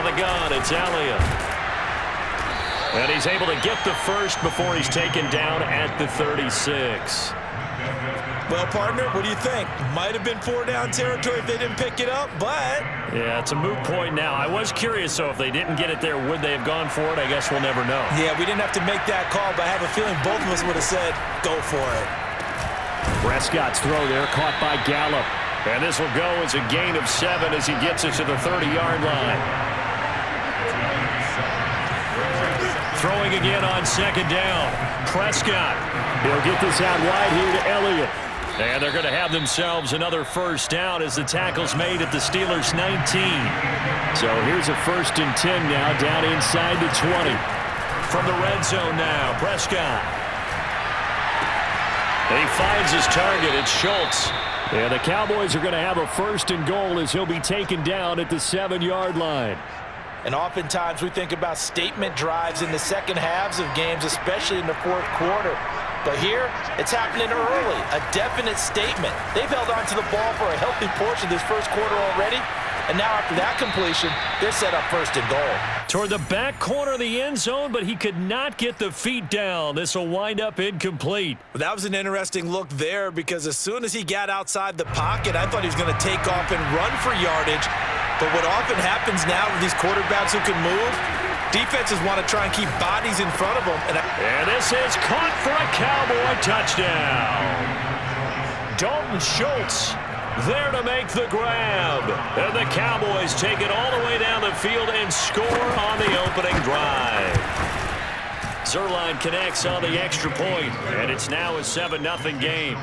the gun. It's Elliott. And he's able to get the first before he's taken down at the 36. Well, partner, what do you think? Might have been 4-down territory if they didn't pick it up, but... Yeah, it's a moot point now. I was curious, so if they didn't get it there, would they have gone for it? I guess we'll never know. Yeah, we didn't have to make that call, but I have a feeling both of us would have said, go for it. Prescott's throw there, caught by Gallup. And this will go as a gain of 7 as he gets it to the 30-yard line. Throwing again on second down. Prescott. He'll get this out wide here to Elliott. And they're going to have themselves another first down as the tackle's made at the Steelers' 19. So here's a 1st and 10 now down inside the 20. From the red zone now, Prescott. And he finds his target. It's Schultz. And the Cowboys are going to have a 1st and goal as he'll be taken down at the 7-yard line. And oftentimes we think about statement drives in the second halves of games, especially in the fourth quarter. But here, it's happening early, a definite statement. They've held on to the ball for a healthy portion of this first quarter already. And now after that completion, they're set up 1st and goal. Toward the back corner of the end zone, but he could not get the feet down. This will wind up incomplete. Well, that was an interesting look there because as soon as he got outside the pocket, I thought he was going to take off and run for yardage. But what often happens now with these quarterbacks who can move, defenses want to try and keep bodies in front of them. And this is caught for a Cowboy touchdown. Dalton Schultz there to make the grab. And the Cowboys take it all the way down the field and score on the opening drive. Zuerlein connects on the extra point, and it's now a 7-0 game.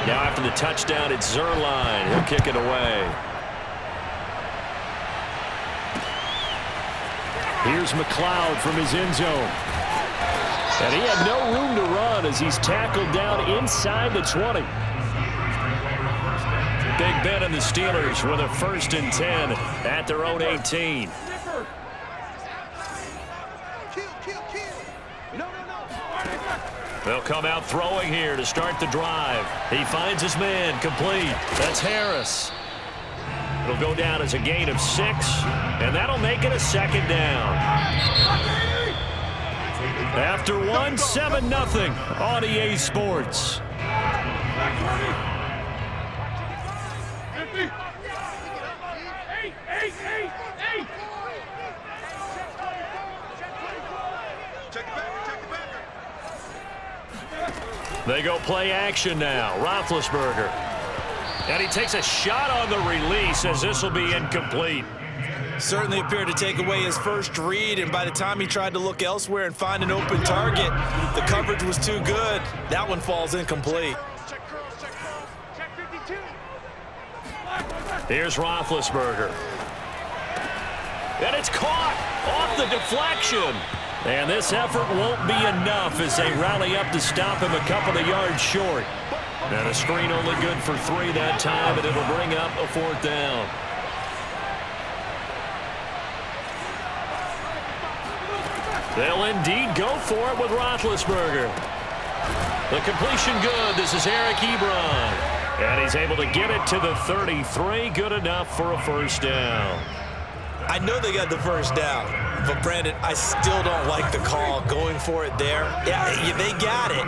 Now after the touchdown, it's Zuerlein. He'll kick it away. Here's McLeod from his end zone. And he had no room to run as he's tackled down inside the 20. Big Ben and the Steelers with a 1st and 10 at their own 18. They'll come out throwing here to start the drive. He finds his man complete. That's Harris. It'll go down as a gain of 6, and that'll make it a 2nd down. After 1, 7-0 on EA Sports. They go play action now. Roethlisberger. And he takes a shot on the release as this will be incomplete. Certainly appeared to take away his first read, and by the time he tried to look elsewhere and find an open target, the coverage was too good. That one falls incomplete. Here's Roethlisberger. And it's caught off the deflection. And this effort won't be enough as they rally up to stop him a couple of yards short. And a screen only good for 3 that time, and it'll bring up a 4th down. They'll indeed go for it with Roethlisberger. The completion good. This is Eric Ebron. And he's able to get it to the 33. Good enough for a 1st down. I know they got the 1st down, but Brandon, I still don't like the call going for it there. Yeah, they got it,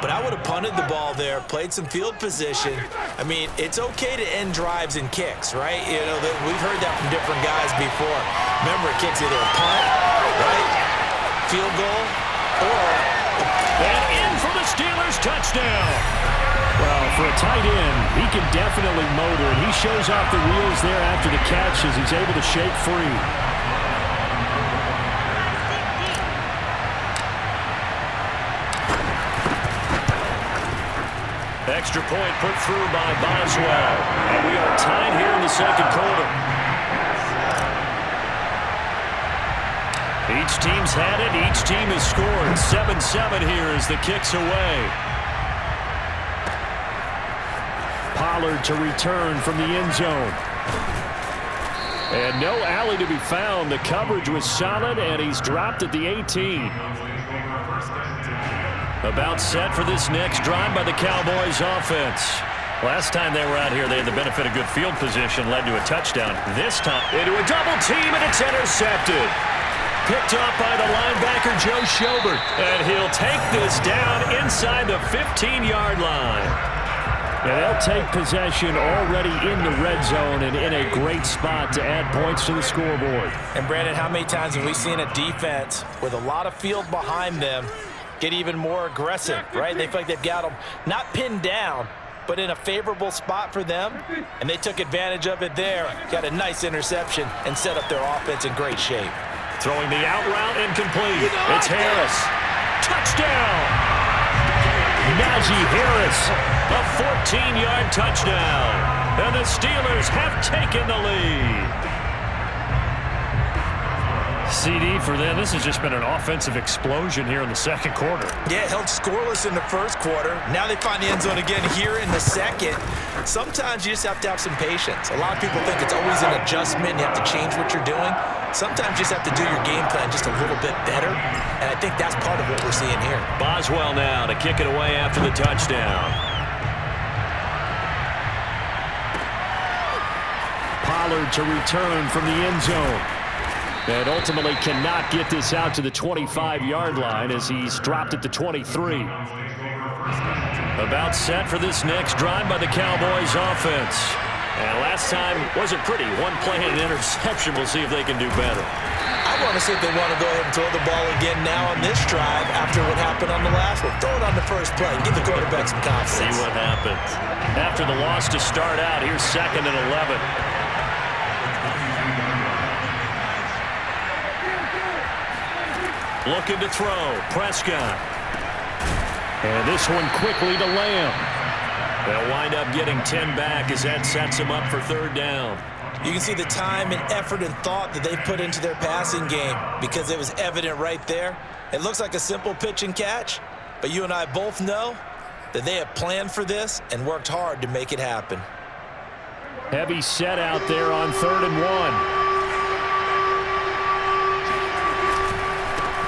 but I would have punted the ball there, played some field position. I mean, it's okay to end drives and kicks, right? You know, we've heard that from different guys before. Remember, a kick's either a punt, right, field goal, or... And in for the Steelers touchdown. Well, for a tight end, he can definitely motor, and he shows off the wheels there after the catch as he's able to shake free. Extra point put through by Boswell, and we are tied here in the 2nd quarter. Each team's had it. Each team has scored. 7-7 here as the kick's away. Pollard to return from the end zone. And no alley to be found. The coverage was solid, and he's dropped at the 18. About set for this next drive by the Cowboys offense. Last time they were out here, they had the benefit of good field position, led to a touchdown. This time, into a double team, and it's intercepted. Picked off by the linebacker, Joe Schobert. And he'll take this down inside the 15-yard line. And they'll take possession already in the red zone and in a great spot to add points to the scoreboard. And, Brandon, how many times have we seen a defense with a lot of field behind them get even more aggressive, right? They feel like they've got them not pinned down, but in a favorable spot for them, and they took advantage of it there. Got a nice interception and set up their offense in great shape. Throwing the out route incomplete. It's Harris. Touchdown! Najee Harris, a 14-yard touchdown. And the Steelers have taken the lead. CD for them. This has just been an offensive explosion here in the second quarter. Yeah, held scoreless in the first quarter. Now they find the end zone again here in the second. Sometimes you just have to have some patience. A lot of people think it's always an adjustment. You have to change what you're doing. Sometimes you just have to do your game plan just a little bit better, and I think that's part of what we're seeing here. Boswell now to kick it away after the touchdown. Pollard to return from the end zone. And ultimately cannot get this out to the 25-yard line as he's dropped at the 23. About set for this next drive by the Cowboys offense. And last time wasn't pretty. One play and an interception. We'll see if they can do better. I want to see if they want to go ahead and throw the ball again now on this drive after what happened on the last one. Throw it on the first play. Give the quarterback some confidence. See what happens. After the loss to start out, here's 2nd and 11. Looking to throw. Prescott. And this one quickly to Lamb. They'll wind up getting 10 back as that sets them up for 3rd down. You can see the time and effort and thought that they put into their passing game because it was evident right there. It looks like a simple pitch and catch, but you and I both know that they have planned for this and worked hard to make it happen. Heavy set out there on 3rd and 1.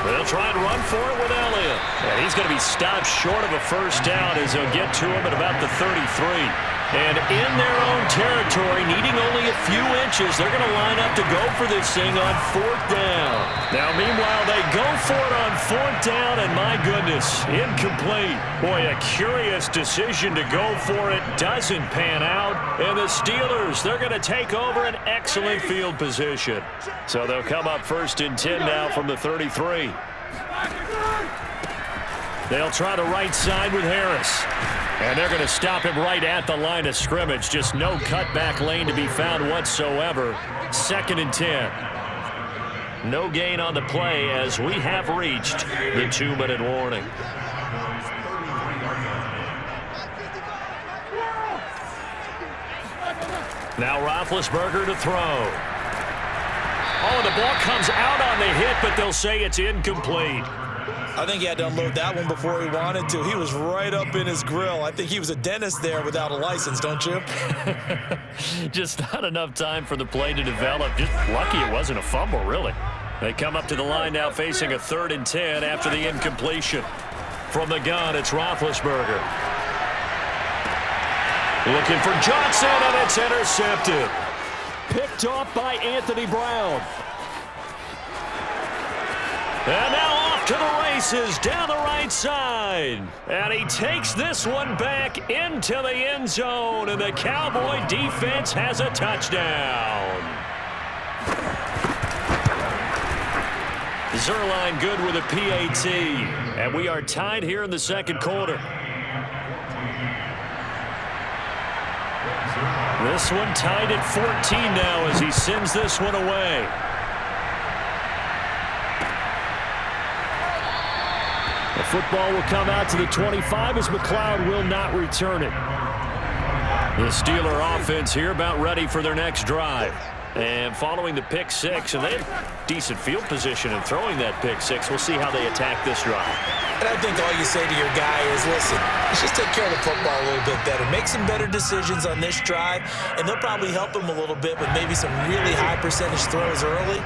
They'll try and run for it with Elliott. And he's going to be stopped short of a first down as they'll get to him at about the 33. And in their own territory, needing only a few inches, they're going to line up to go for this thing on 4th down. Now, meanwhile, they go for it on 4th down, and my goodness, incomplete. Boy, a curious decision to go for it doesn't pan out. And the Steelers, they're going to take over an excellent field position. So they'll come up 1st and 10 now from the 33. They'll try the right side with Harris. And they're going to stop him right at the line of scrimmage. Just no cutback lane to be found whatsoever. 2nd and 10. No gain on the play as we have reached the 2-minute warning. Now Roethlisberger to throw. Oh, the ball comes out on the hit, but they'll say it's incomplete. I think he had to unload that one before he wanted to. He was right up in his grill. I think he was a dentist there without a license, don't you? Just not enough time for the play to develop. Just lucky it wasn't a fumble, really. They come up to the line now facing a 3rd and 10 after the incompletion. From the gun, it's Roethlisberger. Looking for Johnson, and it's intercepted. Picked off by Anthony Brown. And now off to the races down the right side. And he takes this one back into the end zone. And the Cowboy defense has a touchdown. Zerline good with a PAT. And we are tied here in the second quarter. This one tied at 14 now as he sends this one away. The football will come out to the 25 as McLeod will not return it. The Steeler offense here about ready for their next drive. And following the pick six, and they have decent field position in throwing that pick six. We'll see how they attack this drive. And I think all you say to your guy is, listen, let's just take care of the football a little bit better. Make some better decisions on this drive, and they'll probably help him a little bit with maybe some really high percentage throws early.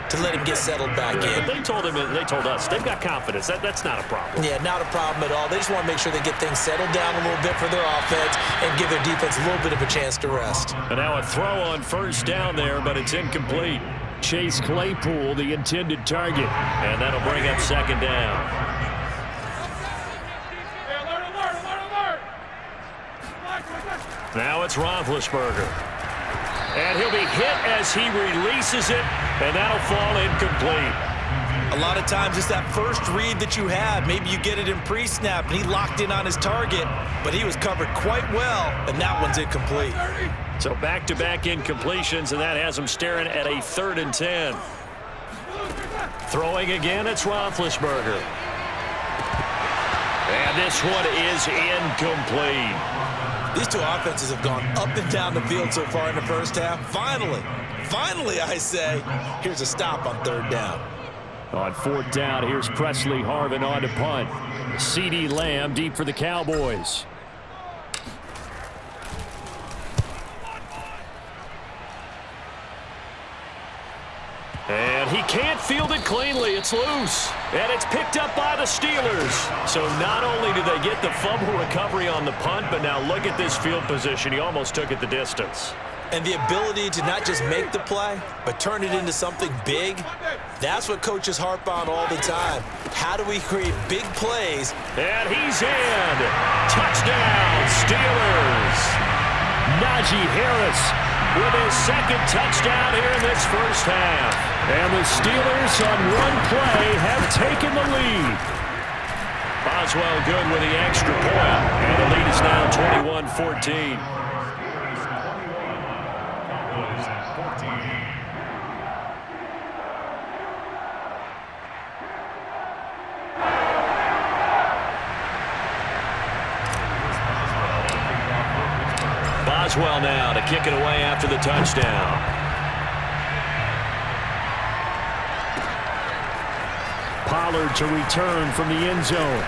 to let him get settled back in. They told us they've got confidence. That's not a problem. Yeah, not a problem at all. They just want to make sure they get things settled down a little bit for their offense and give their defense a little bit of a chance to rest. And now a throw on first down there, but it's incomplete. Chase Claypool, the intended target, and that'll bring up second down. Now it's Roethlisberger. And he'll be hit as he releases it, and that'll fall incomplete. A lot of times it's that first read that you have. Maybe you get it in pre-snap, and he locked in on his target, but he was covered quite well, and that one's incomplete. So back-to-back incompletions, and that has him staring at a 3rd and 10. Throwing again, it's Roethlisberger. And this one is incomplete. These two offenses have gone up and down the field so far in the first half. Finally, I say, here's a stop on 3rd down. On 4th down, here's Presley Harvin on to punt. CeeDee Lamb deep for the Cowboys. And he can't field it cleanly. It's loose. And it's picked up by the Steelers. So not only do they get the fumble recovery on the punt, but now look at this field position. He almost took it the distance. And the ability to not just make the play, but turn it into something big, that's what coaches harp on all the time. How do we create big plays? And he's in. Touchdown, Steelers. Najee Harris with his 2nd touchdown here in this first half. And the Steelers on one play have taken the lead. Boswell good with the extra point. And the lead is now 21-14. Boswell now to kick it away after the touchdown. Pollard to return from the end zone.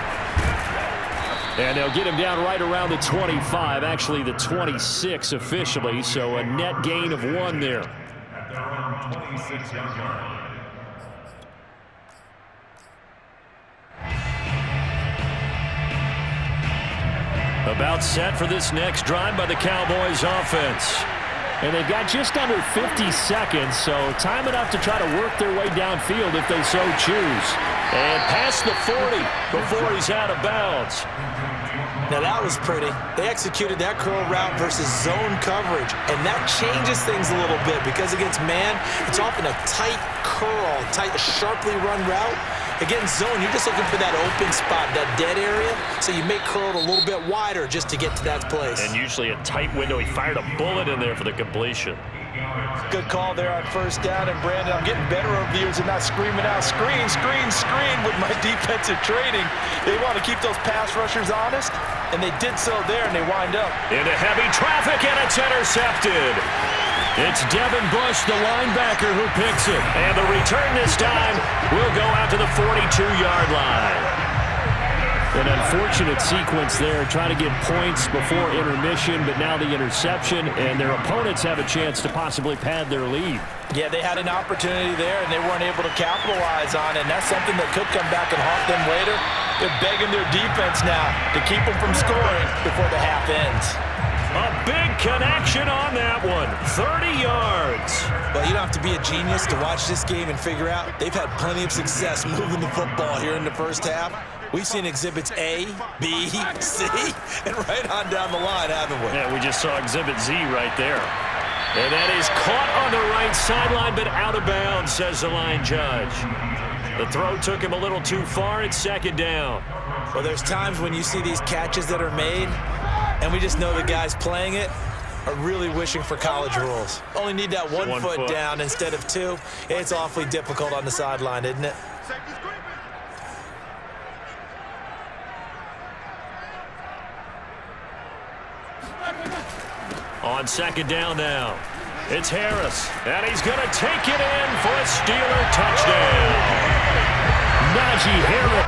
And they'll get him down right around the 25, actually the 26 officially, so a net gain of 1 there. At their own 26-yard line. About set for this next drive by the Cowboys offense. And they've got just under 50 seconds, so time enough to try to work their way downfield if they so choose. And past the 40 before he's out of bounds. Now that was pretty. They executed that curl route versus zone coverage, and that changes things a little bit because against man, it's often a tight curl, tight, sharply run route. Against zone, you're just looking for that open spot, that dead area, so you make curl a little bit wider just to get to that place. And usually a tight window. He fired a bullet in there for the completion. Good call there on first down, and Brandon, I'm getting better over the years and not screaming out, screen, screen, screen with my defensive training. They want to keep those pass rushers honest, and they did so there, and they wind up. Into heavy traffic, and it's intercepted. It's Devin Bush, the linebacker, who picks it. And the return this time will go out to the 42-yard line. An unfortunate sequence there, trying to get points before intermission, but now the interception, and their opponents have a chance to possibly pad their lead. Yeah, they had an opportunity there, and they weren't able to capitalize on it, and that's something that could come back and haunt them later. They're begging their defense now to keep them from scoring before the half ends. A big connection on that one, 30 yards. Well, you don't have to be a genius to watch this game and figure out they've had plenty of success moving the football here in the first half. We've seen exhibits A, B, C, and right on down the line, haven't we? Yeah, we just saw exhibit Z right there. And that is caught on the right sideline, but out of bounds, says the line judge. The throw took him a little too far. It's 2nd down. Well, there's times when you see these catches that are made, and we just know the guys playing it are really wishing for college rules. Only need that one foot down instead of 2. It's awfully difficult on the sideline, isn't it? On 2nd down now, it's Harris, and he's going to take it in for a Steeler touchdown. Najee Harris